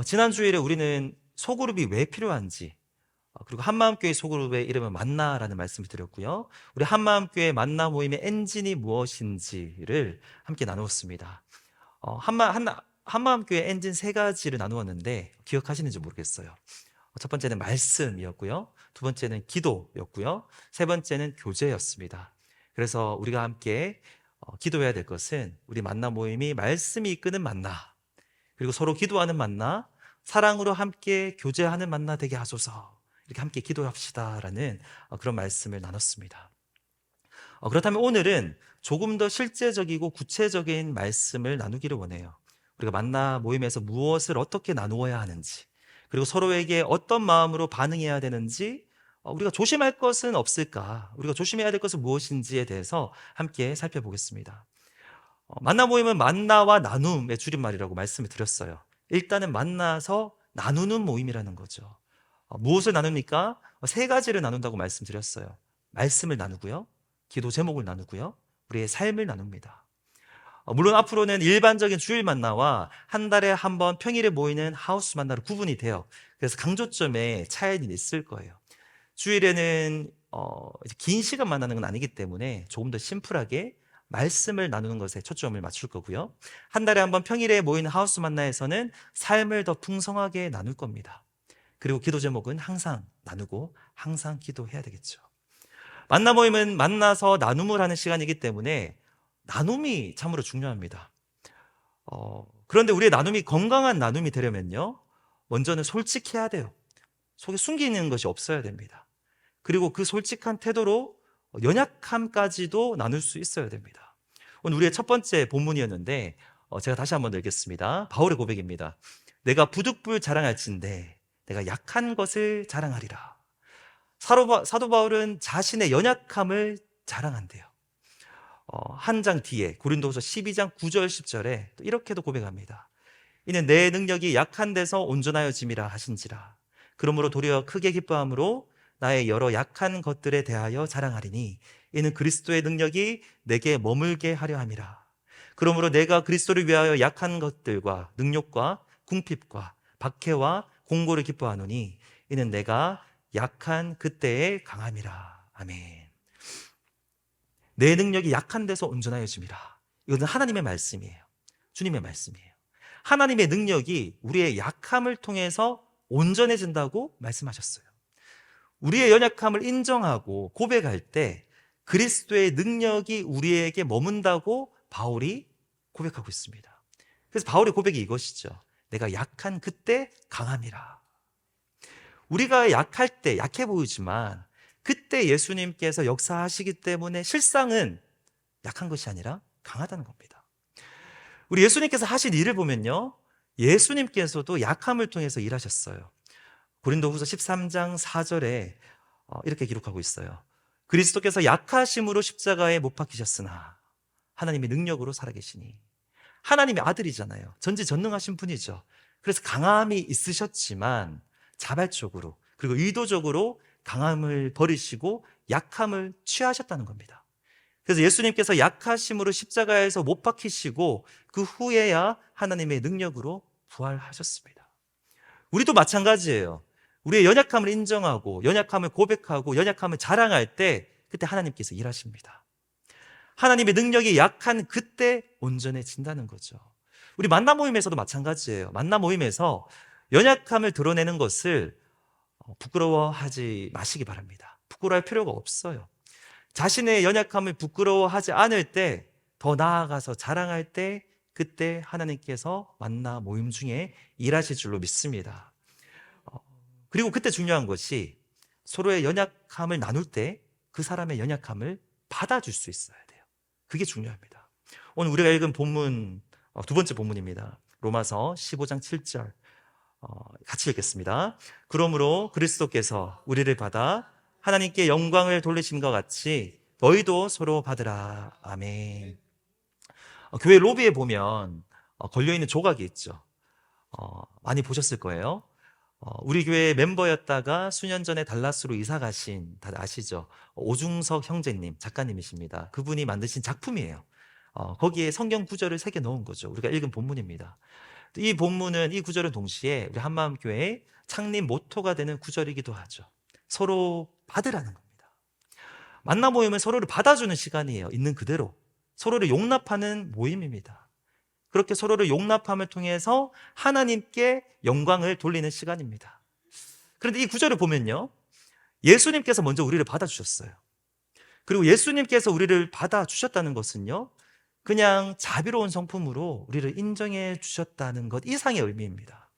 지난 주일에 우리는 소그룹이 왜 필요한지, 그리고 한마음교회 소그룹의 이름은 만나라는 말씀을 드렸고요. 우리 한마음교회 만나 모임의 엔진이 무엇인지를 함께 나누었습니다. 한마음교회 엔진 세 가지를 나누었는데 기억하시는지 모르겠어요. 첫 번째는 말씀이었고요. 두 번째는 기도였고요. 세 번째는 교제였습니다. 그래서 우리가 함께 기도해야 될 것은 우리 만나 모임이 말씀이 이끄는 만나, 그리고 서로 기도하는 만나, 사랑으로 함께 교제하는 만나 되게 하소서. 이렇게 함께 기도합시다라는 그런 말씀을 나눴습니다. 그렇다면 오늘은 조금 더 실제적이고 구체적인 말씀을 나누기를 원해요. 우리가 만나 모임에서 무엇을 어떻게 나누어야 하는지, 그리고 서로에게 어떤 마음으로 반응해야 되는지, 우리가 조심할 것은 없을까? 우리가 조심해야 될 것은 무엇인지에 대해서 함께 살펴보겠습니다. 만나 모임은 만나와 나눔의 줄임말이라고 말씀을 드렸어요. 일단은 만나서 나누는 모임이라는 거죠. 무엇을 나눕니까? 세 가지를 나눈다고 말씀드렸어요. 말씀을 나누고요, 기도 제목을 나누고요, 우리의 삶을 나눕니다. 물론 앞으로는 일반적인 주일 만나와 한 달에 한 번 평일에 모이는 하우스 만나로 구분이 돼요. 그래서 강조점에 차이는 있을 거예요. 주일에는 이제 긴 시간 만나는 건 아니기 때문에 조금 더 심플하게 말씀을 나누는 것에 초점을 맞출 거고요. 한 달에 한 번 평일에 모이는 하우스 만나에서는 삶을 더 풍성하게 나눌 겁니다. 그리고 기도 제목은 항상 나누고 항상 기도해야 되겠죠. 만나 모임은 만나서 나눔을 하는 시간이기 때문에 나눔이 참으로 중요합니다. 그런데 우리의 나눔이 건강한 나눔이 되려면요, 먼저는 솔직해야 돼요. 속에 숨기는 것이 없어야 됩니다. 그리고 그 솔직한 태도로 연약함까지도 나눌 수 있어야 됩니다. 오늘 우리의 첫 번째 본문이었는데 제가 다시 한번 읽겠습니다. 바울의 고백입니다. 내가 부득불 자랑할진대 내가 약한 것을 자랑하리라. 사도 바울은 자신의 연약함을 자랑한대요. 한 장 뒤에 고린도후서 12장 9절 10절에 또 이렇게도 고백합니다. 이는 내 능력이 약한 데서 온전하여짐이라 하신지라. 그러므로 도리어 크게 기뻐함으로 나의 여러 약한 것들에 대하여 자랑하리니 이는 그리스도의 능력이 내게 머물게 하려 함이라. 그러므로 내가 그리스도를 위하여 약한 것들과 능력과 궁핍과 박해와 공고를 기뻐하노니 이는 내가 약한 그때에 강함이라. 아멘. 내 능력이 약한 데서 온전하여짐이라. 이것은 하나님의 말씀이에요. 주님의 말씀이에요. 하나님의 능력이 우리의 약함을 통해서 온전해진다고 말씀하셨어요. 우리의 연약함을 인정하고 고백할 때 그리스도의 능력이 우리에게 머문다고 바울이 고백하고 있습니다. 그래서 바울의 고백이 이것이죠. 내가 약한 그때 강함이라. 우리가 약할 때 약해 보이지만 그때 예수님께서 역사하시기 때문에 실상은 약한 것이 아니라 강하다는 겁니다. 우리 예수님께서 하신 일을 보면요, 예수님께서도 약함을 통해서 일하셨어요. 고린도후서 13장 4절에 이렇게 기록하고 있어요. 그리스도께서 약하심으로 십자가에 못 박히셨으나 하나님의 능력으로 살아계시니. 하나님의 아들이잖아요. 전지전능하신 분이죠. 그래서 강함이 있으셨지만 자발적으로 그리고 의도적으로 강함을 버리시고 약함을 취하셨다는 겁니다. 그래서 예수님께서 약하심으로 십자가에서 못 박히시고 그 후에야 하나님의 능력으로 부활하셨습니다. 우리도 마찬가지예요. 우리의 연약함을 인정하고 연약함을 고백하고 연약함을 자랑할 때 그때 하나님께서 일하십니다. 하나님의 능력이 약한 그때 온전해진다는 거죠. 우리 만나 모임에서도 마찬가지예요. 만나 모임에서 연약함을 드러내는 것을 부끄러워하지 마시기 바랍니다. 부끄러워할 필요가 없어요. 자신의 연약함을 부끄러워하지 않을 때, 더 나아가서 자랑할 때 그때 하나님께서 만나 모임 중에 일하실 줄로 믿습니다. 그리고 그때 중요한 것이 서로의 연약함을 나눌 때 그 사람의 연약함을 받아줄 수 있어야 돼요. 그게 중요합니다. 오늘 우리가 읽은 본문, 두 번째 본문입니다. 로마서 15장 7절 같이 읽겠습니다. 그러므로 그리스도께서 우리를 받아 하나님께 영광을 돌리심과 같이 너희도 서로 받으라. 아멘. 교회 로비에 보면 걸려있는 조각이 있죠. 많이 보셨을 거예요. 우리 교회 멤버였다가 수년 전에 달라스로 이사 가신, 다들 아시죠? 오중석 형제님, 작가님이십니다. 그분이 만드신 작품이에요. 거기에 성경 구절을 새겨 넣은 거죠. 우리가 읽은 본문입니다. 이 본문은, 이 구절은 동시에 우리 한마음교회의 창립 모토가 되는 구절이기도 하죠. 서로 받으라는 겁니다. 만나 모임은 서로를 받아주는 시간이에요. 있는 그대로 서로를 용납하는 모임입니다. 그렇게 서로를 용납함을 통해서 하나님께 영광을 돌리는 시간입니다. 그런데 이 구절을 보면요, 예수님께서 먼저 우리를 받아주셨어요. 그리고 예수님께서 우리를 받아주셨다는 것은요, 그냥 자비로운 성품으로 우리를 인정해 주셨다는 것 이상의 의미입니다.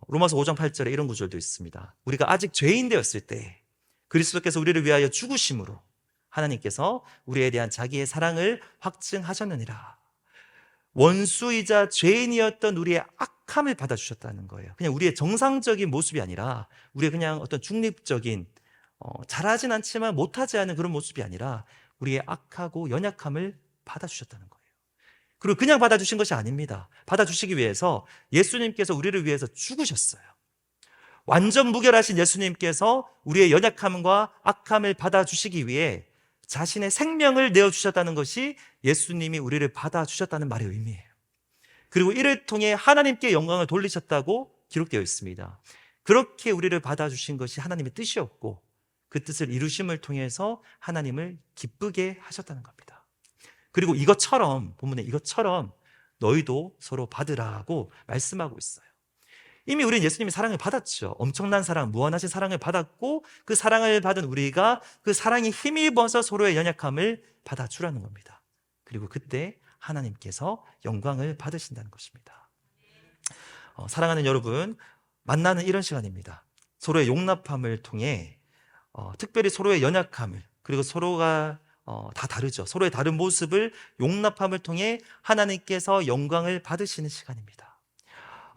로마서 5장 8절에 이런 구절도 있습니다. 우리가 아직 죄인 되었을 때 그리스도께서 우리를 위하여 죽으심으로 하나님께서 우리에 대한 자기의 사랑을 확증하셨느니라. 원수이자 죄인이었던 우리의 악함을 받아주셨다는 거예요. 그냥 우리의 정상적인 모습이 아니라, 우리의 그냥 어떤 중립적인, 잘하진 않지만 못하지 않은 그런 모습이 아니라 우리의 악하고 연약함을 받아주셨다는 거예요. 그리고 그냥 받아주신 것이 아닙니다. 받아주시기 위해서 예수님께서 우리를 위해서 죽으셨어요. 완전 무결하신 예수님께서 우리의 연약함과 악함을 받아주시기 위해 자신의 생명을 내어주셨다는 것이 예수님이 우리를 받아주셨다는 말의 의미예요. 그리고 이를 통해 하나님께 영광을 돌리셨다고 기록되어 있습니다. 그렇게 우리를 받아주신 것이 하나님의 뜻이었고, 그 뜻을 이루심을 통해서 하나님을 기쁘게 하셨다는 겁니다. 그리고 이것처럼, 본문에 이것처럼 너희도 서로 받으라고 말씀하고 있어요. 이미 우리는 예수님의 사랑을 받았죠. 엄청난 사랑, 무한하신 사랑을 받았고, 그 사랑을 받은 우리가 그 사랑에 힘입어서 서로의 연약함을 받아주라는 겁니다. 그리고 그때 하나님께서 영광을 받으신다는 것입니다. 사랑하는 여러분, 만나는 이런 시간입니다. 서로의 용납함을 통해 특별히 서로의 연약함을, 그리고 서로가 다 다르죠. 서로의 다른 모습을 용납함을 통해 하나님께서 영광을 받으시는 시간입니다.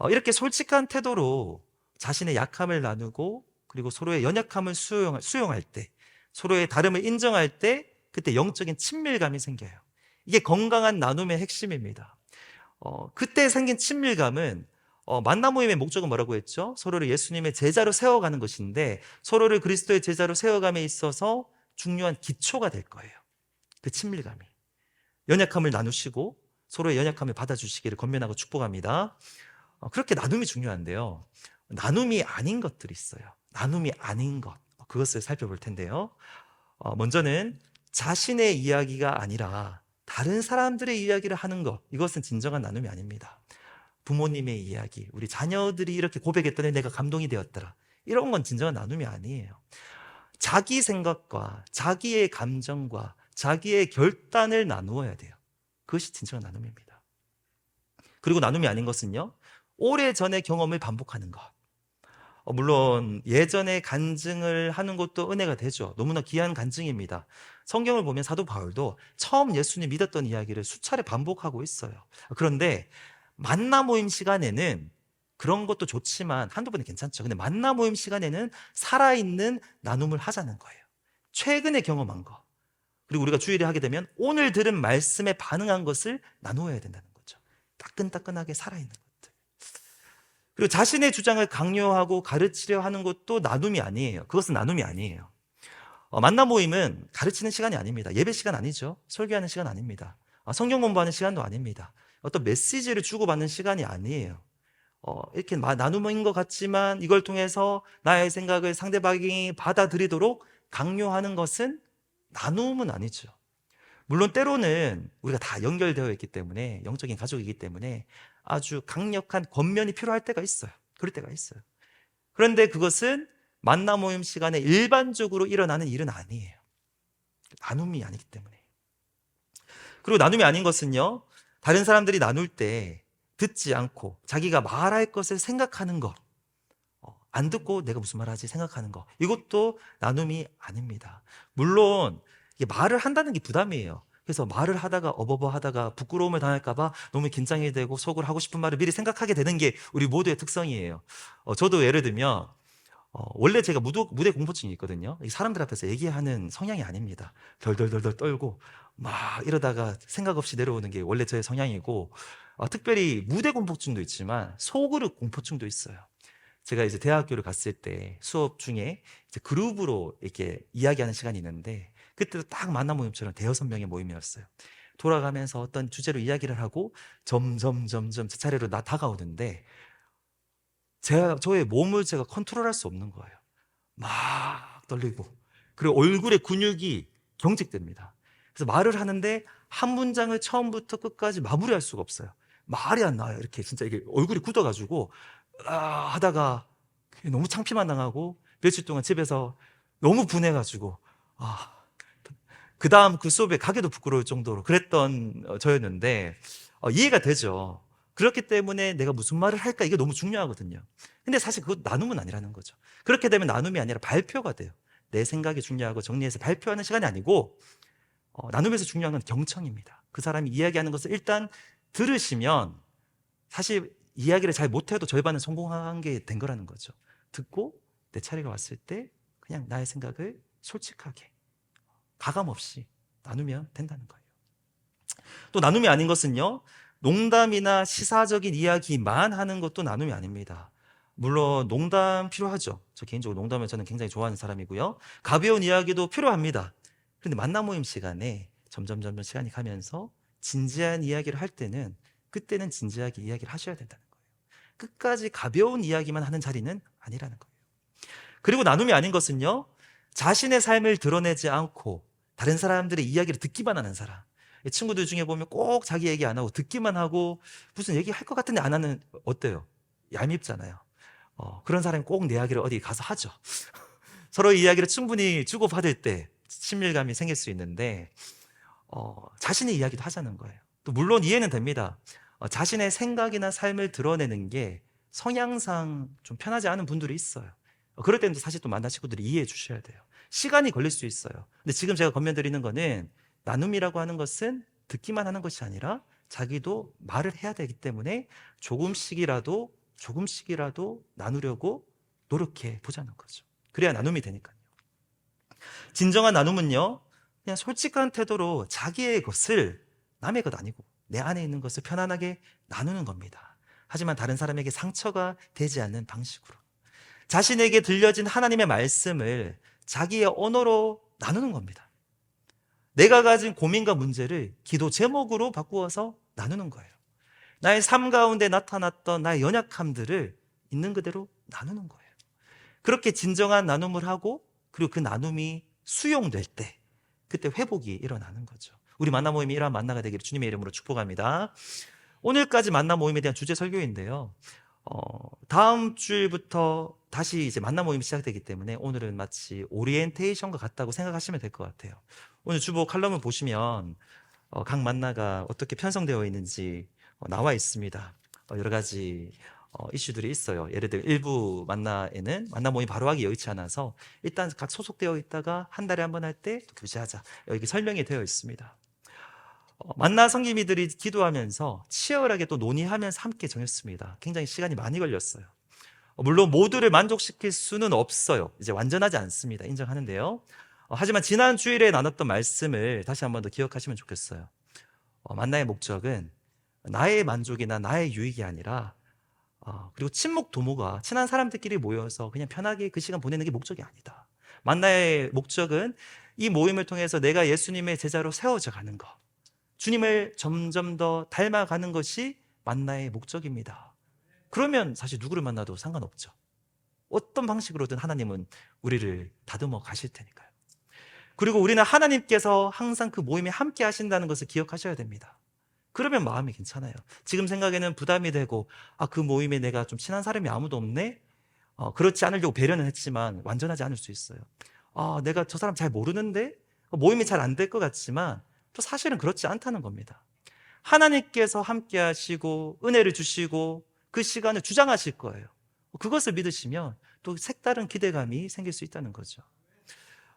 이렇게 솔직한 태도로 자신의 약함을 나누고, 그리고 서로의 연약함을 수용할 때, 서로의 다름을 인정할 때, 그때 영적인 친밀감이 생겨요. 이게 건강한 나눔의 핵심입니다. 그때 생긴 친밀감은, 만나 모임의 목적은 뭐라고 했죠? 서로를 예수님의 제자로 세워가는 것인데, 서로를 그리스도의 제자로 세워감에 있어서 중요한 기초가 될 거예요. 그 친밀감이. 연약함을 나누시고 서로의 연약함을 받아주시기를 권면하고 축복합니다. 그렇게 나눔이 중요한데요, 나눔이 아닌 것들이 있어요. 나눔이 아닌 것, 그것을 살펴볼 텐데요, 먼저는 자신의 이야기가 아니라 다른 사람들의 이야기를 하는 것, 이것은 진정한 나눔이 아닙니다. 부모님의 이야기, 우리 자녀들이 이렇게 고백했더니 내가 감동이 되었더라, 이런 건 진정한 나눔이 아니에요. 자기 생각과 자기의 감정과 자기의 결단을 나누어야 돼요. 그것이 진정한 나눔입니다. 그리고 나눔이 아닌 것은요, 오래전의 경험을 반복하는 것. 물론 예전에 간증을 하는 것도 은혜가 되죠. 너무나 귀한 간증입니다. 성경을 보면 사도 바울도 처음 예수님 믿었던 이야기를 수차례 반복하고 있어요. 그런데 만나 모임 시간에는 그런 것도 좋지만 한두 번은 괜찮죠. 근데 만나 모임 시간에는 살아있는 나눔을 하자는 거예요. 최근에 경험한 거, 그리고 우리가 주일에 하게 되면 오늘 들은 말씀에 반응한 것을 나누어야 된다는 거죠. 따끈따끈하게 살아있는 것들. 그리고 자신의 주장을 강요하고 가르치려 하는 것도 나눔이 아니에요. 그것은 나눔이 아니에요. 만나 모임은 가르치는 시간이 아닙니다. 예배 시간 아니죠. 설교하는 시간 아닙니다. 성경 공부하는 시간도 아닙니다. 어떤 메시지를 주고받는 시간이 아니에요. 이렇게 나눔인 것 같지만 이걸 통해서 나의 생각을 상대방이 받아들이도록 강요하는 것은 나눔은 아니죠. 물론 때로는 우리가 다 연결되어 있기 때문에, 영적인 가족이기 때문에 아주 강력한 권면이 필요할 때가 있어요. 그럴 때가 있어요. 그런데 그것은 만나 모임 시간에 일반적으로 일어나는 일은 아니에요. 나눔이 아니기 때문에. 그리고 나눔이 아닌 것은요, 다른 사람들이 나눌 때 듣지 않고 자기가 말할 것을 생각하는 것, 안 듣고 내가 무슨 말 하지 생각하는 것, 이것도 나눔이 아닙니다. 물론 이게 말을 한다는 게 부담이에요. 그래서 말을 하다가 어버버 하다가 부끄러움을 당할까봐 너무 긴장이 되고 속으로 하고 싶은 말을 미리 생각하게 되는 게 우리 모두의 특성이에요. 저도 예를 들면 원래 제가 무대 공포증이 있거든요. 사람들 앞에서 얘기하는 성향이 아닙니다. 덜덜덜덜 떨고 막 이러다가 생각 없이 내려오는 게 원래 저의 성향이고, 특별히 무대 공포증도 있지만 소그룹 공포증도 있어요. 제가 이제 대학교를 갔을 때 수업 중에 이제 그룹으로 이렇게 이야기하는 시간이 있는데, 그때도 딱 만나 모임처럼 대여섯 명의 모임이었어요. 돌아가면서 어떤 주제로 이야기를 하고 점점 제 차례로 다가오는데 저의 몸을 제가 컨트롤할 수 없는 거예요. 막 떨리고 그리고 얼굴에 근육이 경직됩니다. 그래서 말을 하는데 한 문장을 처음부터 끝까지 마무리할 수가 없어요. 말이 안 나와요. 이렇게 진짜 이게 얼굴이 굳어가지고 하다가 너무 창피만 당하고 며칠 동안 집에서 너무 분해가지고 그 다음 그 수업에 가기도 부끄러울 정도로 그랬던 저였는데 이해가 되죠. 그렇기 때문에 내가 무슨 말을 할까 이게 너무 중요하거든요. 근데 사실 그것 나눔은 아니라는 거죠. 그렇게 되면 나눔이 아니라 발표가 돼요. 내 생각이 중요하고 정리해서 발표하는 시간이 아니고 나눔에서 중요한 건 경청입니다. 그 사람이 이야기하는 것을 일단 들으시면 사실 이야기를 잘 못해도 절반은 성공한 게 된 거라는 거죠. 듣고 내 차례가 왔을 때 그냥 나의 생각을 솔직하게 가감 없이 나누면 된다는 거예요. 또 나눔이 아닌 것은요, 농담이나 시사적인 이야기만 하는 것도 나눔이 아닙니다. 물론 농담 필요하죠. 저 개인적으로 농담을 저는 굉장히 좋아하는 사람이고요. 가벼운 이야기도 필요합니다. 그런데 만남 모임 시간에 점점 시간이 가면서 진지한 이야기를 할 때는 그때는 진지하게 이야기를 하셔야 된다는 거예요. 끝까지 가벼운 이야기만 하는 자리는 아니라는 거예요. 그리고 나눔이 아닌 것은요, 자신의 삶을 드러내지 않고 다른 사람들의 이야기를 듣기만 하는 사람. 친구들 중에 보면 꼭 자기 얘기 안 하고 듣기만 하고 무슨 얘기 할 것 같은데 안 하는, 어때요? 얄밉잖아요. 그런 사람이 꼭 내 이야기를 어디 가서 하죠. 서로 이야기를 충분히 주고받을 때 친밀감이 생길 수 있는데 자신의 이야기도 하자는 거예요. 또 물론 이해는 됩니다. 자신의 생각이나 삶을 드러내는 게 성향상 좀 편하지 않은 분들이 있어요. 그럴 때는 사실 또 만난 친구들이 이해해 주셔야 돼요. 시간이 걸릴 수 있어요. 근데 지금 제가 권면드리는 거는 나눔이라고 하는 것은 듣기만 하는 것이 아니라 자기도 말을 해야 되기 때문에 조금씩이라도 나누려고 노력해 보자는 거죠. 그래야 나눔이 되니까요. 진정한 나눔은요, 그냥 솔직한 태도로 자기의 것을 남의 것 아니고 내 안에 있는 것을 편안하게 나누는 겁니다. 하지만 다른 사람에게 상처가 되지 않는 방식으로 자신에게 들려진 하나님의 말씀을 자기의 언어로 나누는 겁니다. 내가 가진 고민과 문제를 기도 제목으로 바꾸어서 나누는 거예요. 나의 삶 가운데 나타났던 나의 연약함들을 있는 그대로 나누는 거예요. 그렇게 진정한 나눔을 하고 그리고 그 나눔이 수용될 때 그때 회복이 일어나는 거죠. 우리 만나 모임이 이러한 만나가 되기를 주님의 이름으로 축복합니다. 오늘까지 만나 모임에 대한 주제 설교인데요. 다음 주일부터 다시 이제 만나 모임이 시작되기 때문에 오늘은 마치 오리엔테이션과 같다고 생각하시면 될 것 같아요. 오늘 주보 칼럼을 보시면 각 만나가 어떻게 편성되어 있는지 나와 있습니다. 여러 가지 이슈들이 있어요. 예를 들어 일부 만나에는 만나 모임 바로 하기 여의치 않아서 일단 각 소속되어 있다가 한 달에 한 번 할 때 교제하자. 여기 설명이 되어 있습니다. 만나 성기미들이 기도하면서 치열하게 또 논의하면서 함께 정했습니다. 굉장히 시간이 많이 걸렸어요. 물론 모두를 만족시킬 수는 없어요. 이제 완전하지 않습니다. 인정하는데요. 하지만 지난 주일에 나눴던 말씀을 다시 한 번 더 기억하시면 좋겠어요. 만나의 목적은 나의 만족이나 나의 유익이 아니라 그리고 친목 도모가 친한 사람들끼리 모여서 그냥 편하게 그 시간 보내는 게 목적이 아니다. 만나의 목적은 이 모임을 통해서 내가 예수님의 제자로 세워져 가는 것, 주님을 점점 더 닮아가는 것이 만나의 목적입니다. 그러면 사실 누구를 만나도 상관없죠. 어떤 방식으로든 하나님은 우리를 다듬어 가실 테니까요. 그리고 우리는 하나님께서 항상 그 모임에 함께 하신다는 것을 기억하셔야 됩니다. 그러면 마음이 괜찮아요. 지금 생각에는 부담이 되고 그 모임에 내가 좀 친한 사람이 아무도 없네? 그렇지 않으려고 배려는 했지만 완전하지 않을 수 있어요. 내가 저 사람 잘 모르는데 모임이 잘 안 될 것 같지만 또 사실은 그렇지 않다는 겁니다. 하나님께서 함께 하시고 은혜를 주시고 그 시간을 주장하실 거예요. 그것을 믿으시면 또 색다른 기대감이 생길 수 있다는 거죠.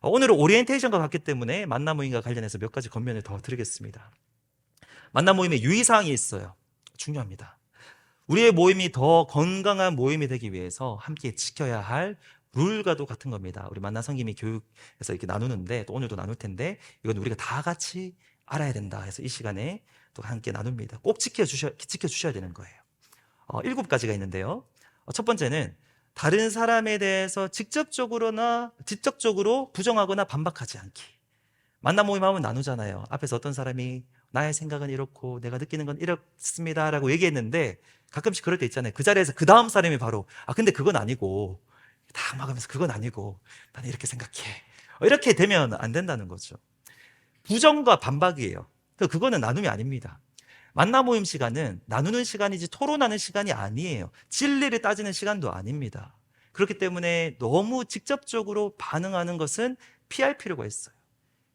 오늘은 오리엔테이션과 같기 때문에 만남 모임과 관련해서 몇 가지 권면을 더 드리겠습니다. 만남 모임에 유의사항이 있어요. 중요합니다. 우리의 모임이 더 건강한 모임이 되기 위해서 함께 지켜야 할 룰과도 같은 겁니다. 우리 만남 성김이 교육에서 이렇게 나누는데 또 오늘도 나눌 텐데 이건 우리가 다 같이 알아야 된다 해서 이 시간에 또 함께 나눕니다. 꼭 지켜주셔야 되는 거예요. 7가지가 있는데요. 첫 번째는 다른 사람에 대해서 직접적으로 부정하거나 반박하지 않기. 만남 모임 하면 나누잖아요. 앞에서 어떤 사람이 나의 생각은 이렇고 내가 느끼는 건 이렇습니다라고 얘기했는데 가끔씩 그럴 때 있잖아요. 그 자리에서 그 다음 사람이 바로 근데 그건 아니고 다 막으면서 그건 아니고 나는 이렇게 생각해. 이렇게 되면 안 된다는 거죠. 부정과 반박이에요. 그거는 나눔이 아닙니다. 만나 모임 시간은 나누는 시간이지 토론하는 시간이 아니에요. 진리를 따지는 시간도 아닙니다. 그렇기 때문에 너무 직접적으로 반응하는 것은 피할 필요가 있어요.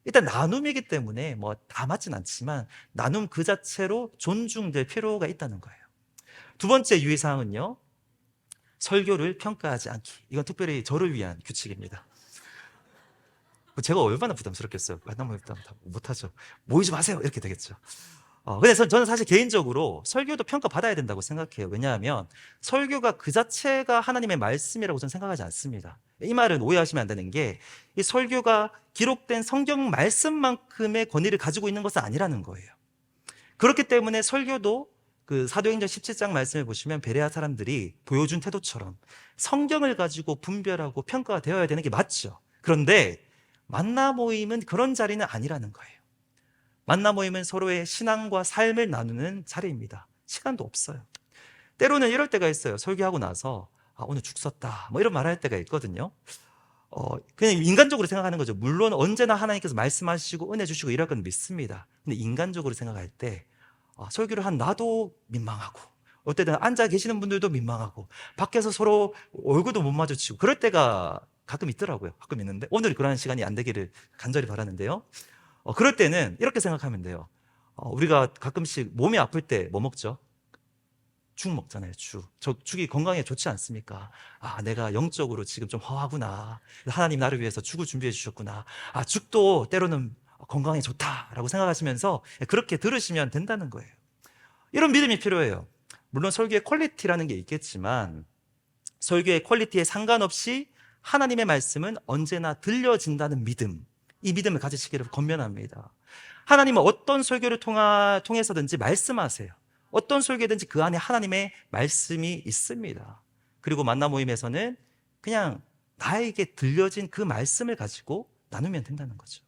일단 나눔이기 때문에 뭐 다 맞진 않지만 나눔 그 자체로 존중될 필요가 있다는 거예요. 두 번째 유의사항은요, 설교를 평가하지 않기. 이건 특별히 저를 위한 규칙입니다. 제가 얼마나 부담스럽겠어요. 만나면 부담 못하죠. 모이지 마세요. 이렇게 되겠죠. 그래서 저는 사실 개인적으로 설교도 평가받아야 된다고 생각해요. 왜냐하면 설교가 그 자체가 하나님의 말씀이라고 저는 생각하지 않습니다. 이 말은 오해하시면 안 되는 게, 이 설교가 기록된 성경 말씀만큼의 권위를 가지고 있는 것은 아니라는 거예요. 그렇기 때문에 설교도 그 사도행전 17장 말씀을 보시면 베레아 사람들이 보여준 태도처럼 성경을 가지고 분별하고 평가가 되어야 되는 게 맞죠. 그런데 만나 모임은 그런 자리는 아니라는 거예요. 만나 모임은 서로의 신앙과 삶을 나누는 자리입니다. 시간도 없어요. 때로는 이럴 때가 있어요. 설교하고 나서 오늘 죽 썼다 뭐 이런 말할 때가 있거든요. 그냥 인간적으로 생각하는 거죠. 물론 언제나 하나님께서 말씀하시고 은혜 주시고 이럴 건 믿습니다. 근데 인간적으로 생각할 때 설교를 한 나도 민망하고, 어때든 앉아 계시는 분들도 민망하고, 밖에서 서로 얼굴도 못 마주치고 그럴 때가 가끔 있더라고요. 가끔 있는데 오늘 그런 시간이 안 되기를 간절히 바라는데요. 그럴 때는 이렇게 생각하면 돼요. 우리가 가끔씩 몸이 아플 때 뭐 먹죠? 죽 먹잖아요. 죽이 건강에 좋지 않습니까? 내가 영적으로 지금 좀 허하구나. 하나님 나를 위해서 죽을 준비해 주셨구나. 죽도 때로는 건강에 좋다라고 생각하시면서 그렇게 들으시면 된다는 거예요. 이런 믿음이 필요해요. 물론 설교의 퀄리티라는 게 있겠지만 설교의 퀄리티에 상관없이 하나님의 말씀은 언제나 들려진다는 믿음, 이 믿음을 가지시기를 권면합니다. 하나님은 어떤 설교를 통해서든지 말씀하세요. 어떤 설교든지 그 안에 하나님의 말씀이 있습니다. 그리고 만나 모임에서는 그냥 나에게 들려진 그 말씀을 가지고 나누면 된다는 거죠.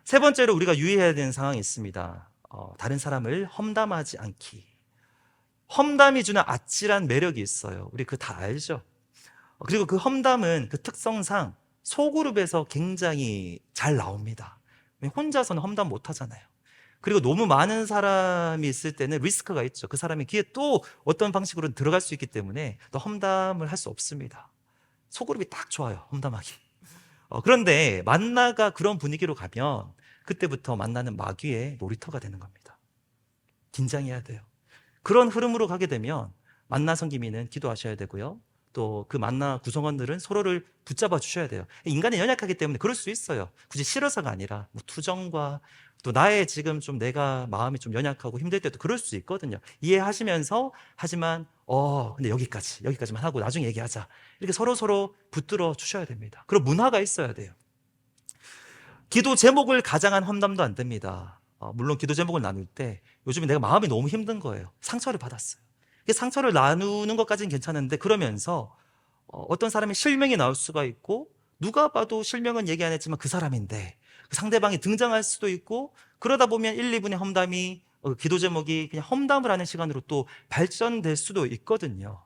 세 번째로 우리가 유의해야 되는 상황이 있습니다. 다른 사람을 험담하지 않기. 험담이 주는 아찔한 매력이 있어요. 우리 그거 다 알죠? 그리고 그 험담은 그 특성상 소그룹에서 굉장히 잘 나옵니다. 혼자서는 험담 못 하잖아요. 그리고 너무 많은 사람이 있을 때는 리스크가 있죠. 그 사람의 귀에 또 어떤 방식으로 들어갈 수 있기 때문에 또 험담을 할 수 없습니다. 소그룹이 딱 좋아요, 험담하기. 그런데 만나가 그런 분위기로 가면 그때부터 만나는 마귀의 놀이터가 되는 겁니다. 긴장해야 돼요. 그런 흐름으로 가게 되면 만나 성기미는 기도하셔야 되고요. 또 그 만나 구성원들은 서로를 붙잡아 주셔야 돼요. 인간이 연약하기 때문에 그럴 수 있어요. 굳이 싫어서가 아니라 뭐 투정과 또 나의 지금 좀 내가 마음이 좀 연약하고 힘들 때도 그럴 수 있거든요. 이해하시면서, 하지만 근데 여기까지만 하고 나중에 얘기하자, 이렇게 서로 붙들어 주셔야 됩니다. 그리고 문화가 있어야 돼요. 기도 제목을 가장한 험담도 안 됩니다. 물론 기도 제목을 나눌 때 요즘에 내가 마음이 너무 힘든 거예요. 상처를 받았어요. 상처를 나누는 것까지는 괜찮은데 그러면서 어떤 사람의 실명이 나올 수가 있고, 누가 봐도 실명은 얘기 안 했지만 그 사람인데 그 상대방이 등장할 수도 있고, 그러다 보면 1, 2분의 험담이 기도 제목이 그냥 험담을 하는 시간으로 또 발전될 수도 있거든요.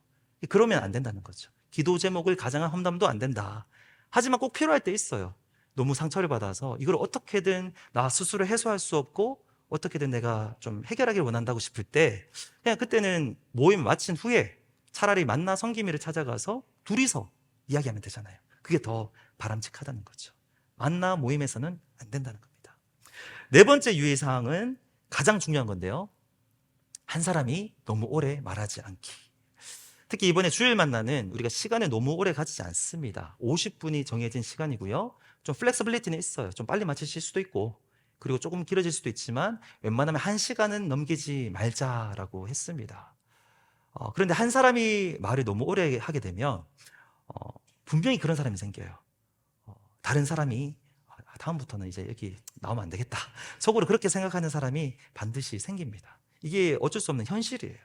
그러면 안 된다는 거죠. 기도 제목을 가장한 험담도 안 된다. 하지만 꼭 필요할 때 있어요. 너무 상처를 받아서 이걸 어떻게든 나 스스로 해소할 수 없고 어떻게든 내가 좀 해결하기를 원한다고 싶을 때, 그냥 그때는 모임 마친 후에 차라리 만나 성기미를 찾아가서 둘이서 이야기하면 되잖아요. 그게 더 바람직하다는 거죠. 만나 모임에서는 안 된다는 겁니다. 네 번째 유의사항은 가장 중요한 건데요, 한 사람이 너무 오래 말하지 않기. 특히 이번에 주일 만나는 우리가 시간을 너무 오래 가지지 않습니다. 50분이 정해진 시간이고요. 좀 플렉서빌리티는 있어요. 좀 빨리 마치실 수도 있고, 그리고 조금 길어질 수도 있지만 웬만하면 1시간은 넘기지 말자라고 했습니다. 그런데 한 사람이 말을 너무 오래 하게 되면 분명히 그런 사람이 생겨요. 다른 사람이 다음부터는 이제 여기 나오면 안 되겠다, 속으로 그렇게 생각하는 사람이 반드시 생깁니다. 이게 어쩔 수 없는 현실이에요.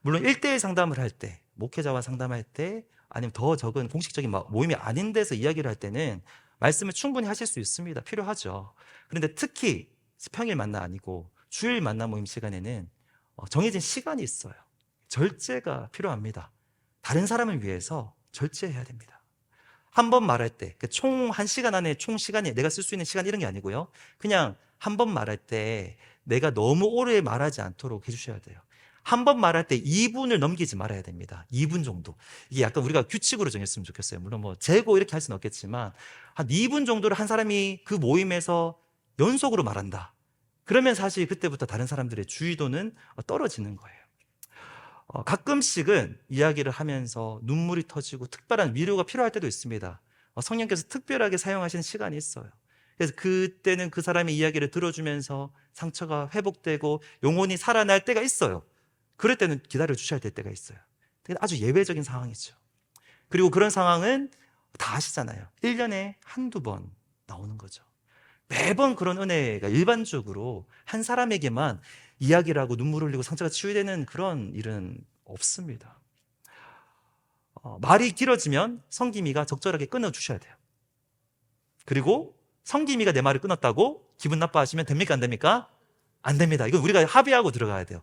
물론 1대1 상담을 할 때, 목회자와 상담할 때, 아니면 더 적은 공식적인 모임이 아닌 데서 이야기를 할 때는 말씀을 충분히 하실 수 있습니다. 필요하죠. 그런데 특히 평일 만나 아니고 주일 만나 모임 시간에는 정해진 시간이 있어요. 절제가 필요합니다. 다른 사람을 위해서 절제해야 됩니다. 한 번 말할 때, 총 1시간 안에 총 시간이 내가 쓸 수 있는 시간 이런 게 아니고요. 그냥 한 번 말할 때 내가 너무 오래 말하지 않도록 해주셔야 돼요. 한 번 말할 때 2분을 넘기지 말아야 됩니다. 2분 정도. 이게 약간 우리가 규칙으로 정했으면 좋겠어요. 물론 뭐 재고 이렇게 할 수는 없겠지만 한 2분 정도를 한 사람이 그 모임에서 연속으로 말한다. 그러면 사실 그때부터 다른 사람들의 주의도는 떨어지는 거예요. 가끔씩은 이야기를 하면서 눈물이 터지고 특별한 위로가 필요할 때도 있습니다. 성령께서 특별하게 사용하시는 시간이 있어요. 그래서 그때는 그 사람의 이야기를 들어주면서 상처가 회복되고 영혼이 살아날 때가 있어요. 그럴 때는 기다려 주셔야 될 때가 있어요. 아주 예외적인 상황이죠. 그리고 그런 상황은 다 아시잖아요. 1년에 한두 번 나오는 거죠. 매번 그런 은혜가 일반적으로 한 사람에게만 이야기를 하고 눈물 흘리고 상처가 치유되는 그런 일은 없습니다. 말이 길어지면 성김이가 적절하게 끊어주셔야 돼요. 그리고 성김이가 내 말을 끊었다고 기분 나빠하시면 됩니까? 안 됩니까? 안 됩니다. 이건 우리가 합의하고 들어가야 돼요.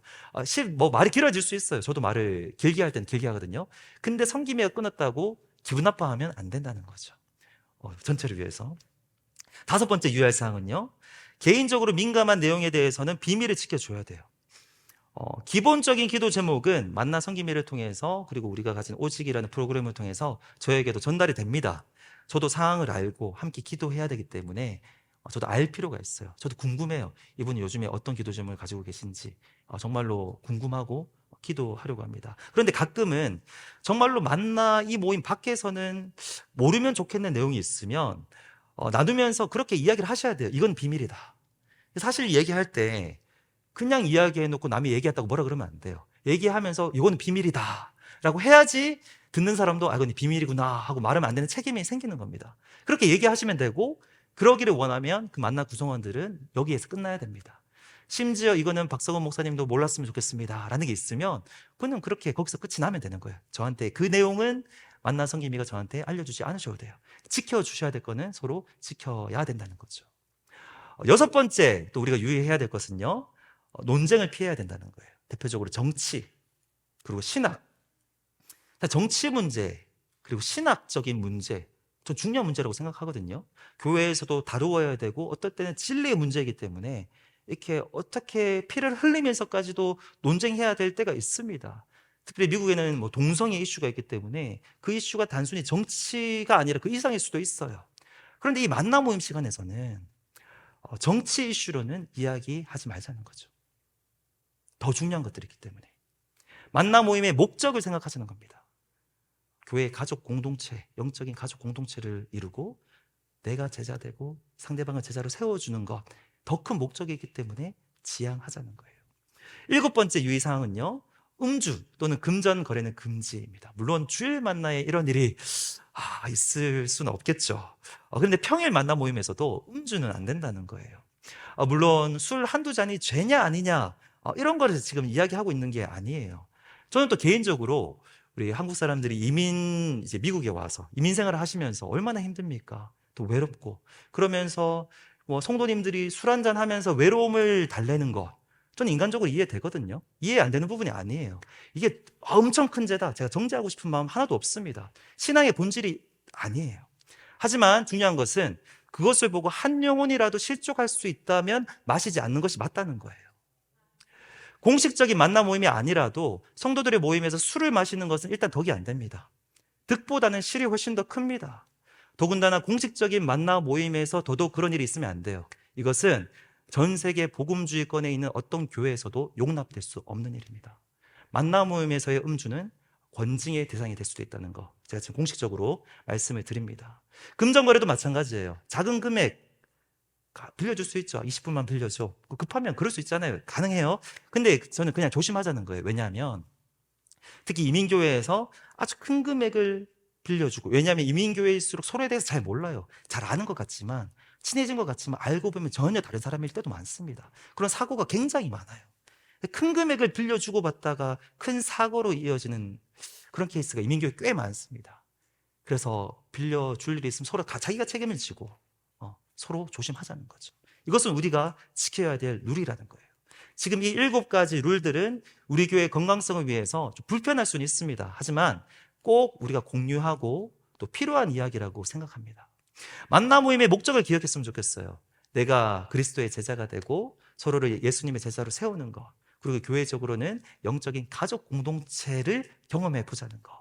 말이 길어질 수 있어요. 저도 말을 길게 할 때는 길게 하거든요. 근데 성김이가 끊었다고 기분 나빠하면 안 된다는 거죠. 전체를 위해서. 5번째 유의할 사항은요, 개인적으로 민감한 내용에 대해서는 비밀을 지켜줘야 돼요. 기본적인 기도 제목은 만나 성김이를 통해서 그리고 우리가 가진 오직이라는 프로그램을 통해서 저에게도 전달이 됩니다. 저도 상황을 알고 함께 기도해야 되기 때문에 저도 알 필요가 있어요. 저도 궁금해요. 이분이 요즘에 어떤 기도 제목을 가지고 계신지 정말로 궁금하고 기도하려고 합니다. 그런데 가끔은 정말로 만나 이 모임 밖에서는 모르면 좋겠는 내용이 있으면 나누면서 그렇게 이야기를 하셔야 돼요. 이건 비밀이다. 사실 얘기할 때 그냥 이야기해놓고 남이 얘기했다고 뭐라 그러면 안 돼요. 얘기하면서 이건 비밀이다 라고 해야지 듣는 사람도 이건 비밀이구나 하고 말하면 안 되는 책임이 생기는 겁니다. 그렇게 얘기하시면 되고, 그러기를 원하면 그 만나 구성원들은 여기에서 끝나야 됩니다. 심지어 이거는 박성원 목사님도 몰랐으면 좋겠습니다 라는 게 있으면 그는 그렇게 거기서 끝이 나면 되는 거예요. 저한테 그 내용은 만나 성김이가 저한테 알려주지 않으셔도 돼요. 지켜주셔야 될 거는 서로 지켜야 된다는 거죠. 6번째 또 우리가 유의해야 될 것은요, 논쟁을 피해야 된다는 거예요. 대표적으로 정치, 그리고 신학. 정치 문제, 그리고 신학적인 문제, 좀 중요한 문제라고 생각하거든요. 교회에서도 다루어야 되고 어떨 때는 진리의 문제이기 때문에 이렇게 어떻게 피를 흘리면서까지도 논쟁해야 될 때가 있습니다. 특별히 미국에는 뭐 동성애 이슈가 있기 때문에 그 이슈가 단순히 정치가 아니라 그 이상일 수도 있어요. 그런데 이 만나 모임 시간에서는 정치 이슈로는 이야기하지 말자는 거죠. 더 중요한 것들이 있기 때문에. 만나 모임의 목적을 생각하시는 겁니다. 교회의 가족 공동체, 영적인 가족 공동체를 이루고 내가 제자 되고 상대방을 제자로 세워주는 것, 더 큰 목적이기 때문에 지향하자는 거예요. 7번째 유의사항은요, 음주 또는 금전 거래는 금지입니다. 물론 주일 만나에 이런 일이 있을 수는 없겠죠. 그런데 평일 만나 모임에서도 음주는 안 된다는 거예요. 물론 술 한두 잔이 죄냐 아니냐 이런 거를 지금 이야기하고 있는 게 아니에요. 저는 또 개인적으로 우리 한국 사람들이 이제 미국에 와서 이민 생활을 하시면서 얼마나 힘듭니까? 또 외롭고 그러면서 뭐 성도님들이 술 한잔 하면서 외로움을 달래는 거, 저는 인간적으로 이해되거든요. 이해 안 되는 부분이 아니에요. 이게 엄청 큰 죄다. 제가 정죄하고 싶은 마음 하나도 없습니다. 신앙의 본질이 아니에요. 하지만 중요한 것은 그것을 보고 한 영혼이라도 실족할 수 있다면 마시지 않는 것이 맞다는 거예요. 공식적인 만나 모임이 아니라도 성도들의 모임에서 술을 마시는 것은 일단 덕이 안 됩니다. 득보다는 실이 훨씬 더 큽니다. 더군다나 공식적인 만나 모임에서 더더욱 그런 일이 있으면 안 돼요. 이것은 전 세계 복음주의권에 있는 어떤 교회에서도 용납될 수 없는 일입니다. 만나 모임에서의 음주는 권징의 대상이 될 수도 있다는 거, 제가 지금 공식적으로 말씀을 드립니다. 금전거래도 마찬가지예요. 작은 금액 빌려줄 수 있죠. 20분만 빌려줘. 급하면 그럴 수 있잖아요. 가능해요. 근데 저는 그냥 조심하자는 거예요. 왜냐하면 특히 이민교회에서 아주 큰 금액을 빌려주고, 왜냐하면 이민교회일수록 서로에 대해서 잘 몰라요. 잘 아는 것 같지만, 친해진 것 같지만 알고 보면 전혀 다른 사람일 때도 많습니다. 그런 사고가 굉장히 많아요. 큰 금액을 빌려주고 받다가 큰 사고로 이어지는 그런 케이스가 이민교회 꽤 많습니다. 그래서 빌려줄 일이 있으면 서로 다 자기가 책임을 지고 서로 조심하자는 거죠. 이것은 우리가 지켜야 될 룰이라는 거예요. 지금 이 7가지 룰들은 우리 교회의 건강성을 위해서 좀 불편할 수는 있습니다. 하지만 꼭 우리가 공유하고 또 필요한 이야기라고 생각합니다. 만나 모임의 목적을 기억했으면 좋겠어요. 내가 그리스도의 제자가 되고 서로를 예수님의 제자로 세우는 것, 그리고 교회적으로는 영적인 가족 공동체를 경험해 보자는 것.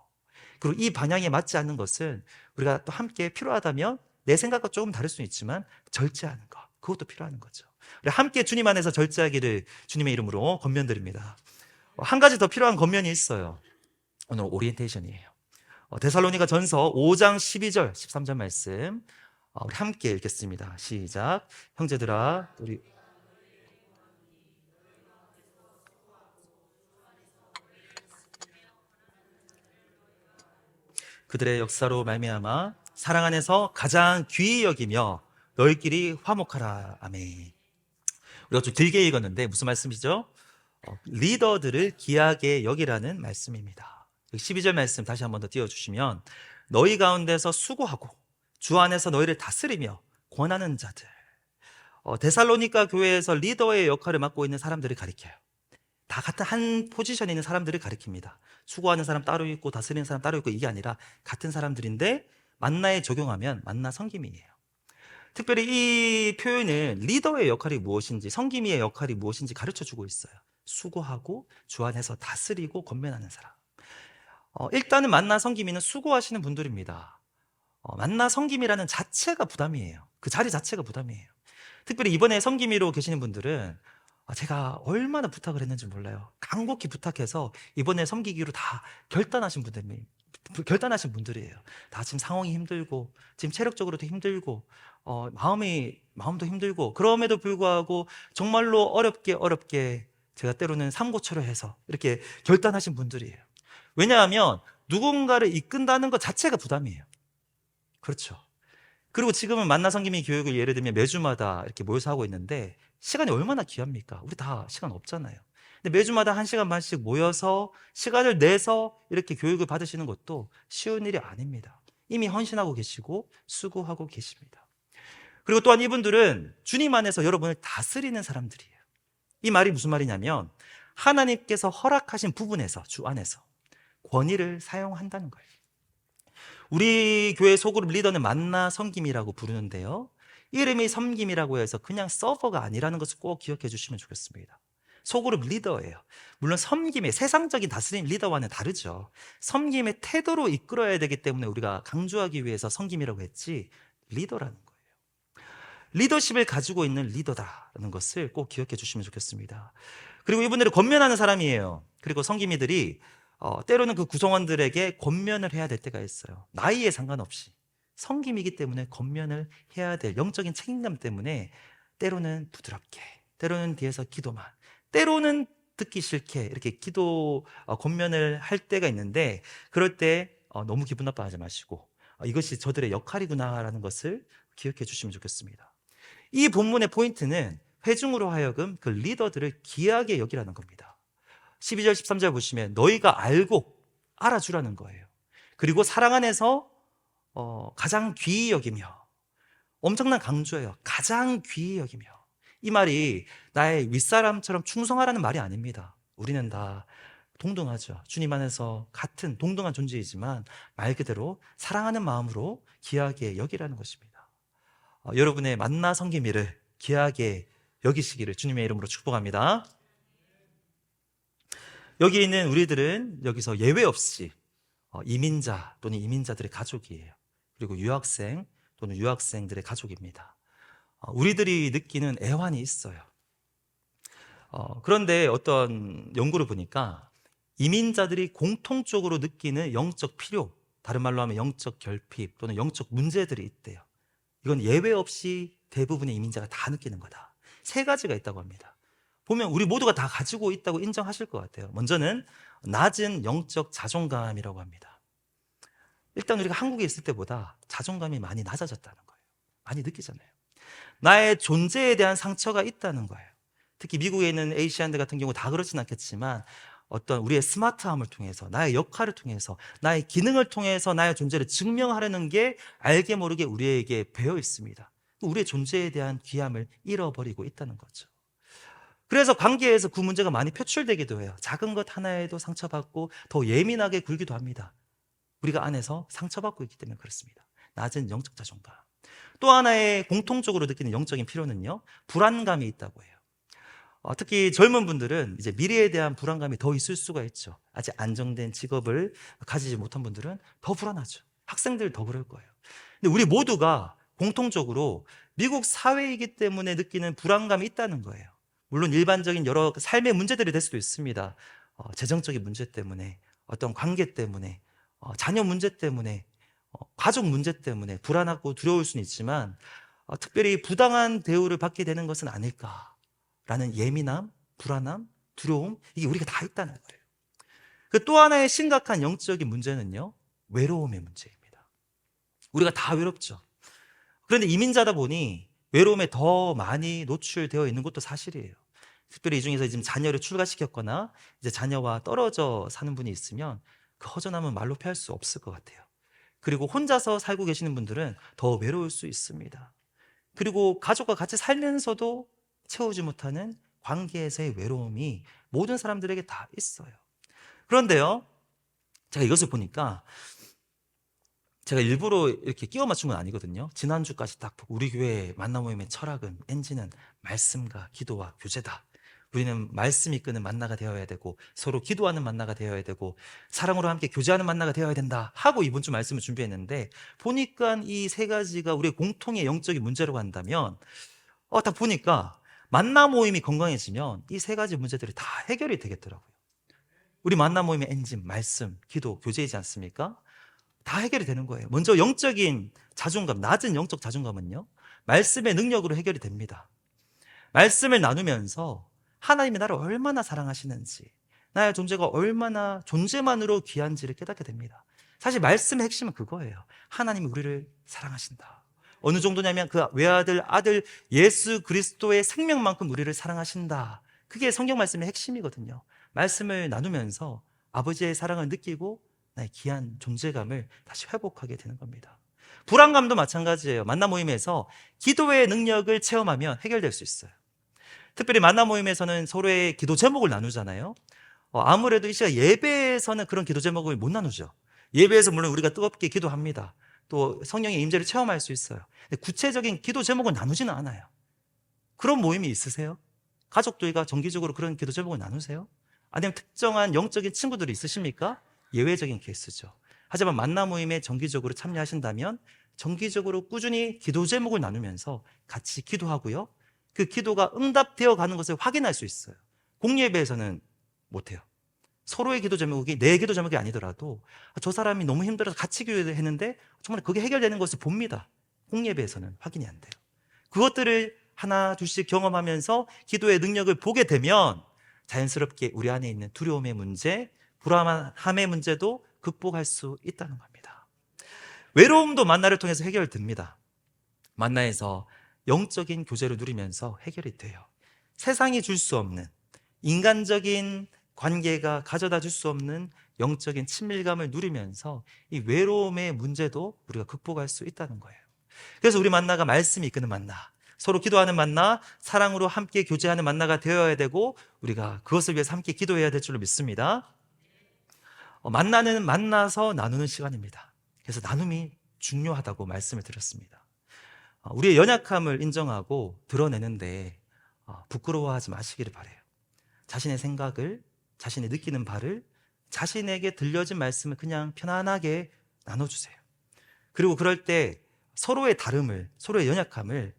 그리고 이 방향에 맞지 않는 것은 우리가 또 함께 필요하다면 내 생각과 조금 다를 수는 있지만 절제하는 것, 그것도 필요한 거죠. 우리 함께 주님 안에서 절제하기를 주님의 이름으로 권면드립니다. 한 가지 더 필요한 권면이 있어요. 오늘 오리엔테이션이에요. 데살로니가 전서 5장 12절 13절 말씀 우리 함께 읽겠습니다. 시작. 형제들아 우리 그들의 역사로 말미암아 사랑 안에서 가장 귀히 여기며 너희끼리 화목하라. 아멘. 우리가 좀 길게 읽었는데 무슨 말씀이죠? 리더들을 귀하게 여기라는 말씀입니다. 12절 말씀 다시 한 번 더 띄워주시면 너희 가운데서 수고하고 주 안에서 너희를 다스리며 권하는 자들. 데살로니가 교회에서 리더의 역할을 맡고 있는 사람들을 가리켜요. 다 같은 한 포지션에 있는 사람들을 가리킵니다. 수고하는 사람 따로 있고 다스리는 사람 따로 있고 이게 아니라 같은 사람들인데 만나에 적용하면 만나 섬김이에요. 특별히 이 표현은 리더의 역할이 무엇인지, 섬김이의 역할이 무엇인지 가르쳐주고 있어요. 수고하고 주 안에서 다스리고 권면하는 사람. 일단은 만나 섬김이는 수고하시는 분들입니다. 만나 섬김이라는 자체가 부담이에요. 그 자리 자체가 부담이에요. 특별히 이번에 섬김이로 계시는 분들은 제가 얼마나 부탁을 했는지 몰라요. 간곡히 부탁해서 이번에 섬기기로 다 결단하신 분들이에요. 다 지금 상황이 힘들고 지금 체력적으로도 힘들고 마음도 힘들고 그럼에도 불구하고 정말로 어렵게 제가 때로는 삼고초려해서 이렇게 결단하신 분들이에요. 왜냐하면 누군가를 이끈다는 것 자체가 부담이에요. 그렇죠. 그리고 지금은 만나 섬김이 교육을 예를 들면 매주마다 이렇게 모여서 하고 있는데 시간이 얼마나 귀합니까? 우리 다 시간 없잖아요. 근데 매주마다 1시간 반씩 모여서 시간을 내서 이렇게 교육을 받으시는 것도 쉬운 일이 아닙니다. 이미 헌신하고 계시고 수고하고 계십니다. 그리고 또한 이분들은 주님 안에서 여러분을 다스리는 사람들이에요. 이 말이 무슨 말이냐면 하나님께서 허락하신 부분에서 주 안에서 권위를 사용한다는 거예요. 우리 교회 소그룹 리더는 만나 섬김이라고 부르는데요. 이름이 섬김이라고 해서 그냥 서버가 아니라는 것을 꼭 기억해 주시면 좋겠습니다. 소그룹 리더예요. 물론 섬김의 세상적인 다스림 리더와는 다르죠. 섬김의 태도로 이끌어야 되기 때문에 우리가 강조하기 위해서 섬김이라고 했지 리더라는 거예요. 리더십을 가지고 있는 리더다라는 것을 꼭 기억해 주시면 좋겠습니다. 그리고 이분들은 권면하는 사람이에요. 그리고 섬김이들이 때로는 그 구성원들에게 권면을 해야 될 때가 있어요. 나이에 상관없이 섬김이기 때문에 권면을 해야 될 영적인 책임감 때문에 때로는 부드럽게, 때로는 뒤에서 기도만, 때로는 듣기 싫게 이렇게 기도 권면을 할 때가 있는데 그럴 때 너무 기분 나빠하지 마시고 이것이 저들의 역할이구나라는 것을 기억해 주시면 좋겠습니다. 이 본문의 포인트는 회중으로 하여금 그 리더들을 귀하게 여기라는 겁니다. 12절 13절 보시면 너희가 알고 알아주라는 거예요. 그리고 사랑 안에서 가장 귀히 여기며, 엄청난 강조예요. 가장 귀히 여기며. 이 말이 나의 윗사람처럼 충성하라는 말이 아닙니다. 우리는 다 동등하죠. 주님 안에서 같은 동등한 존재이지만 말 그대로 사랑하는 마음으로 귀하게 여기라는 것입니다. 여러분의 만나 섬김이를 귀하게 여기시기를 주님의 이름으로 축복합니다. 여기 있는 우리들은 여기서 예외 없이 이민자 또는 이민자들의 가족이에요. 그리고 유학생 또는 유학생들의 가족입니다. 우리들이 느끼는 애환이 있어요. 그런데 어떤 연구를 보니까 이민자들이 공통적으로 느끼는 영적 필요, 다른 말로 하면 영적 결핍 또는 영적 문제들이 있대요. 이건 예외 없이 대부분의 이민자가 다 느끼는 거다. 3가지가 있다고 합니다. 보면 우리 모두가 다 가지고 있다고 인정하실 것 같아요. 먼저는 낮은 영적 자존감이라고 합니다. 일단 우리가 한국에 있을 때보다 자존감이 많이 낮아졌다는 거예요. 많이 느끼잖아요. 나의 존재에 대한 상처가 있다는 거예요. 특히 미국에 있는 에이시안들 같은 경우 다 그렇진 않겠지만 어떤 우리의 스마트함을 통해서, 나의 역할을 통해서, 나의 기능을 통해서 나의 존재를 증명하려는 게 알게 모르게 우리에게 배어 있습니다. 우리의 존재에 대한 귀함을 잃어버리고 있다는 거죠. 그래서 관계에서 그 문제가 많이 표출되기도 해요. 작은 것 하나에도 상처받고 더 예민하게 굴기도 합니다. 우리가 안에서 상처받고 있기 때문에 그렇습니다. 낮은 영적 자존감. 또 하나의 공통적으로 느끼는 영적인 필요는요, 불안감이 있다고 해요. 특히 젊은 분들은 이제 미래에 대한 불안감이 더 있을 수가 있죠. 아직 안정된 직업을 가지지 못한 분들은 더 불안하죠. 학생들 더 그럴 거예요. 근데 우리 모두가 공통적으로 미국 사회이기 때문에 느끼는 불안감이 있다는 거예요. 물론 일반적인 여러 삶의 문제들이 될 수도 있습니다. 재정적인 문제 때문에, 어떤 관계 때문에, 자녀 문제 때문에, 가족 문제 때문에 불안하고 두려울 수는 있지만 특별히 부당한 대우를 받게 되는 것은 아닐까라는 예민함, 불안함, 두려움, 이게 우리가 다 있다는 거예요. 그 또 하나의 심각한 영적인 문제는요, 외로움의 문제입니다. 우리가 다 외롭죠. 그런데 이민자다 보니 외로움에 더 많이 노출되어 있는 것도 사실이에요. 특별히 이 중에서 지금 자녀를 출가시켰거나 이제 자녀와 떨어져 사는 분이 있으면 그 허전함은 말로 표할 수 없을 것 같아요. 그리고 혼자서 살고 계시는 분들은 더 외로울 수 있습니다. 그리고 가족과 같이 살면서도 채우지 못하는 관계에서의 외로움이 모든 사람들에게 다 있어요. 그런데요, 제가 이것을 보니까 제가 일부러 이렇게 끼워 맞춘 건 아니거든요. 지난주까지 딱 보고 우리 교회 만남 모임의 철학은, 엔진은 말씀과 기도와 교제다. 우리는 말씀이 이끄는 만나가 되어야 되고 서로 기도하는 만나가 되어야 되고 사랑으로 함께 교제하는 만나가 되어야 된다 하고 이번 주 말씀을 준비했는데, 보니까 이 세 가지가 우리의 공통의 영적인 문제라고 한다면 딱 보니까 만남 모임이 건강해지면 이 세 가지 문제들이 다 해결이 되겠더라고요. 우리 만남 모임의 엔진, 말씀, 기도, 교제이지 않습니까? 다 해결이 되는 거예요. 먼저 영적인 자존감, 낮은 영적 자존감은요, 말씀의 능력으로 해결이 됩니다. 말씀을 나누면서 하나님이 나를 얼마나 사랑하시는지, 나의 존재가 얼마나 존재만으로 귀한지를 깨닫게 됩니다. 사실 말씀의 핵심은 그거예요. 하나님이 우리를 사랑하신다. 어느 정도냐면 그 외아들, 아들 예수 그리스도의 생명만큼 우리를 사랑하신다. 그게 성경 말씀의 핵심이거든요. 말씀을 나누면서 아버지의 사랑을 느끼고 나의 귀한 존재감을 다시 회복하게 되는 겁니다. 불안감도 마찬가지예요. 만남 모임에서 기도의 능력을 체험하면 해결될 수 있어요. 특별히 만남 모임에서는 서로의 기도 제목을 나누잖아요. 아무래도 이 시간 예배에서는 그런 기도 제목을 못 나누죠. 예배에서 물론 우리가 뜨겁게 기도합니다. 또 성령의 임재를 체험할 수 있어요. 근데 구체적인 기도 제목을 나누지는 않아요. 그런 모임이 있으세요? 가족들과 정기적으로 그런 기도 제목을 나누세요? 아니면 특정한 영적인 친구들이 있으십니까? 예외적인 케이스죠. 하지만 만남 모임에 정기적으로 참여하신다면 정기적으로 꾸준히 기도 제목을 나누면서 같이 기도하고요, 그 기도가 응답되어 가는 것을 확인할 수 있어요. 공예배에서는 못해요. 서로의 기도 제목이 내 기도 제목이 아니더라도 저 사람이 너무 힘들어서 같이 기도했는데 정말 그게 해결되는 것을 봅니다. 공예배에서는 확인이 안 돼요. 그것들을 하나 둘씩 경험하면서 기도의 능력을 보게 되면 자연스럽게 우리 안에 있는 두려움의 문제, 불안함의 문제도 극복할 수 있다는 겁니다. 외로움도 만나를 통해서 해결됩니다. 만나에서 영적인 교제를 누리면서 해결이 돼요. 세상이 줄 수 없는, 인간적인 관계가 가져다 줄 수 없는 영적인 친밀감을 누리면서 이 외로움의 문제도 우리가 극복할 수 있다는 거예요. 그래서 우리 만나가 말씀이 이끄는 만나, 서로 기도하는 만나, 사랑으로 함께 교제하는 만나가 되어야 되고 우리가 그것을 위해서 함께 기도해야 될 줄로 믿습니다. 만나는 만나서 나누는 시간입니다. 그래서 나눔이 중요하다고 말씀을 드렸습니다. 우리의 연약함을 인정하고 드러내는데 부끄러워하지 마시기를 바라요. 자신의 생각을, 자신이 느끼는 바를, 자신에게 들려진 말씀을 그냥 편안하게 나눠주세요. 그리고 그럴 때 서로의 다름을, 서로의 연약함을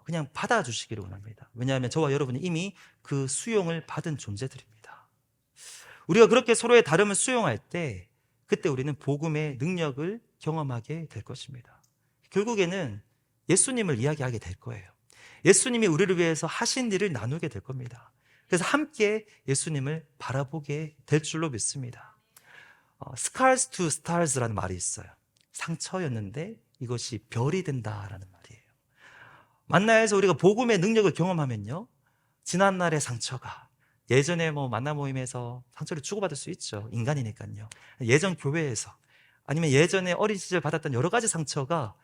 그냥 받아주시기를 원합니다. 왜냐하면 저와 여러분이 이미 그 수용을 받은 존재들입니다. 우리가 그렇게 서로의 다름을 수용할 때 그때 우리는 복음의 능력을 경험하게 될 것입니다. 결국에는 예수님을 이야기하게 될 거예요. 예수님이 우리를 위해서 하신 일을 나누게 될 겁니다. 그래서 함께 예수님을 바라보게 될 줄로 믿습니다. Scars to stars라는 말이 있어요. 상처였는데 이것이 별이 된다라는 말이에요. 만나에서 우리가 복음의 능력을 경험하면요, 지난날의 상처가, 예전에 만남 모임에서 상처를 주고받을 수 있죠. 인간이니까요. 예전 교회에서, 아니면 예전에 어린 시절 받았던 여러 가지 상처가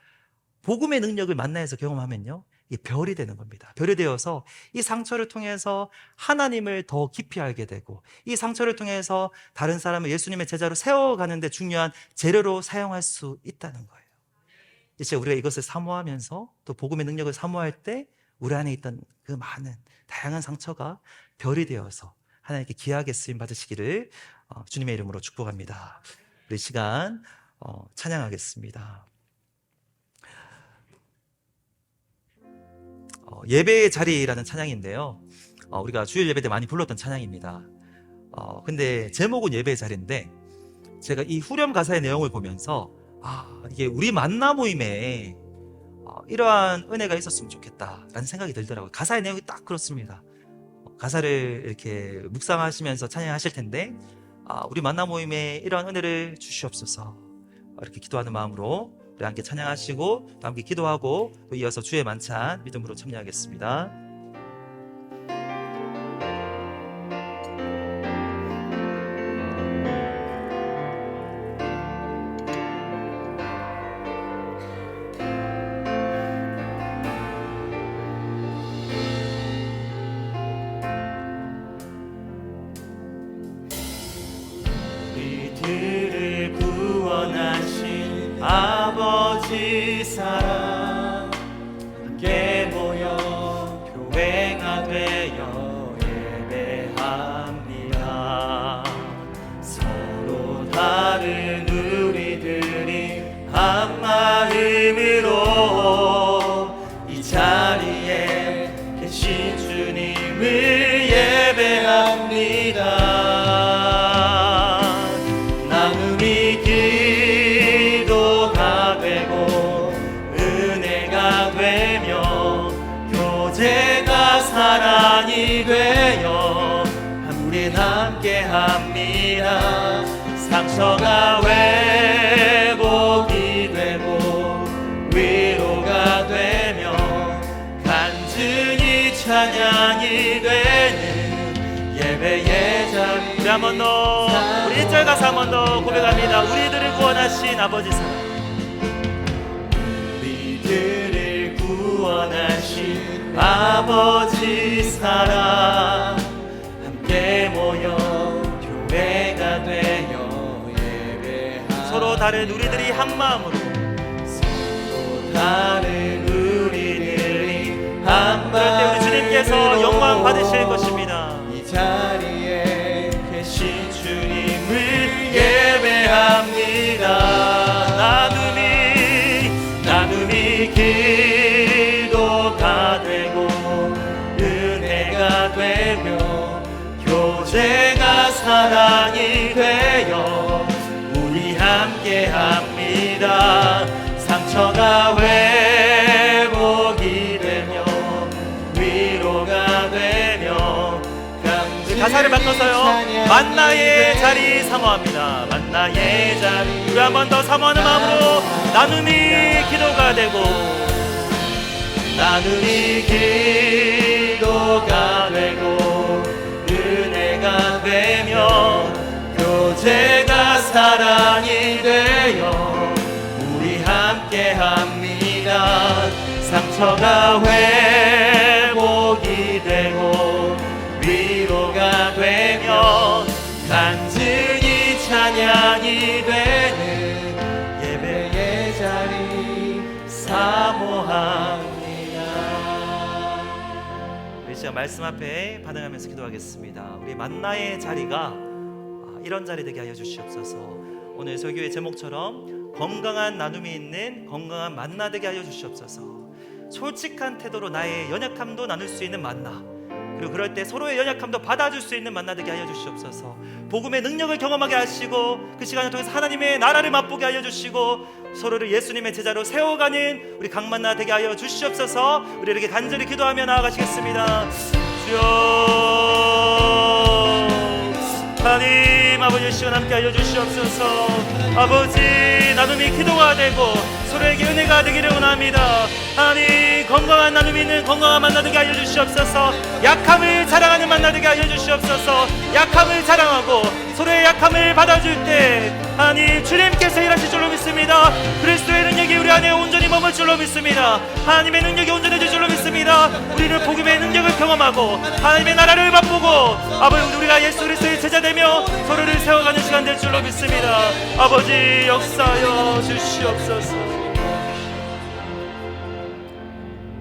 복음의 능력을 만나에서 경험하면요, 이 별이 되는 겁니다. 별이 되어서 이 상처를 통해서 하나님을 더 깊이 알게 되고, 이 상처를 통해서 다른 사람을 예수님의 제자로 세워가는 데 중요한 재료로 사용할 수 있다는 거예요. 이제 우리가 이것을 사모하면서 또 복음의 능력을 사모할 때 우리 안에 있던 그 많은 다양한 상처가 별이 되어서 하나님께 귀하게 쓰임 받으시기를 주님의 이름으로 축복합니다. 우리 시간 찬양하겠습니다. 예배의 자리라는 찬양인데요, 우리가 주일 예배 때 많이 불렀던 찬양입니다. 근데 제목은 예배의 자리인데, 제가 이 후렴 가사의 내용을 보면서 이게 우리 만나 모임에 이러한 은혜가 있었으면 좋겠다라는 생각이 들더라고요. 가사의 내용이 딱 그렇습니다. 가사를 이렇게 묵상하시면서 찬양하실 텐데, 우리 만나 모임에 이러한 은혜를 주시옵소서, 이렇게 기도하는 마음으로 우리 함께 찬양하시고 또 함께 기도하고 또 이어서 주의 만찬 믿음으로 참여하겠습니다. 우리들을 구원하신 아버지 사랑, 함께 모여 교회가 되어 예배합니다. 서로 다른 우리들이 한 마음으로 이 자리에 계신 주님을 예배합니다. 사랑이 되어 한 우리 함께합니다. 상처가 회복이 되고 위로가 되며 간증이 찬양이 되는 예배의 자리. 우리 한 번 더, 우리 1절 가사 한 번 더 고백합니다. 우리들을 구원하신 아버지 사랑, 우리들을 구원하신 아버지 사랑, 함께 모여 교회가 되어 예배하는 서로 다른 우리들이 한 마음으로, 서로 다른 우리들이 한 마음으로, 그럴 때 우리 주님께서 영광 받으실 것입니다. 이 자리에 계신 주님을 예배합니다. 나눔이 기도가 되고 은혜가 되며 교제가 사랑이 되어 우리 함께합니다. 상처가 회복이 되며 위로가 되며 가사를 바꿔서요, 만나의 자리 사모합니다. 만나의 자리. 우리 한 번 더 사모하는 마음으로 나눔이 기도가 되고, 나눔이 기도가 되고 은혜가 되며 교제가 사랑이 되어 우리 함께합니다. 상처가 회복이 되고 위로가 되며 간증이 찬양이 되는 예배의 자리 사모합니다. 우리 시간 말씀 앞에 반응하면서 기도하겠습니다. 우리 만나의 자리가 이런 자리 되게 하여 주시옵소서. 오늘 설교의 제목처럼 건강한 나눔이 있는 건강한 만나 되게 하여 주시옵소서. 솔직한 태도로 나의 연약함도 나눌 수 있는 만나, 그리고 그럴 때 서로의 연약함도 받아줄 수 있는 만나 되게 하여 주시옵소서. 복음의 능력을 경험하게 하시고 그 시간을 통해서 하나님의 나라를 맛보게 하여 주시고 서로를 예수님의 제자로 세워가는 우리 각 만나 되게 하여 주시옵소서. 우리 이렇게 간절히 기도하며 나아가시겠습니다. 주여, 하나님 아버지, 시간 함께 하여 주시옵소서. 아버지, 나눔이 기도가 되고 서로에게 은혜가 되기를 원합니다. 하나님, 건강한 나눔이 있는 건강한 만나 되게 알려 주시옵소서. 약함을 자랑하는 만나 되게 알려 주시옵소서. 약함을 자랑하고 서로의 약함을 받아줄 때 하나님 주님께서 일하실 줄로 믿습니다. 그리스도의 능력이 우리 안에 온전히 머물 줄로 믿습니다. 하나님의 능력이 온전해질 줄로 믿습니다. 우리는 복음의 능력을 경험하고 하나님의 나라를 맛보고 아버지 우리가 예수 그리스도의 제자되며 서로를 세워가는 시간 될 줄로 믿습니다. 아버지 역사하여 주시옵소서.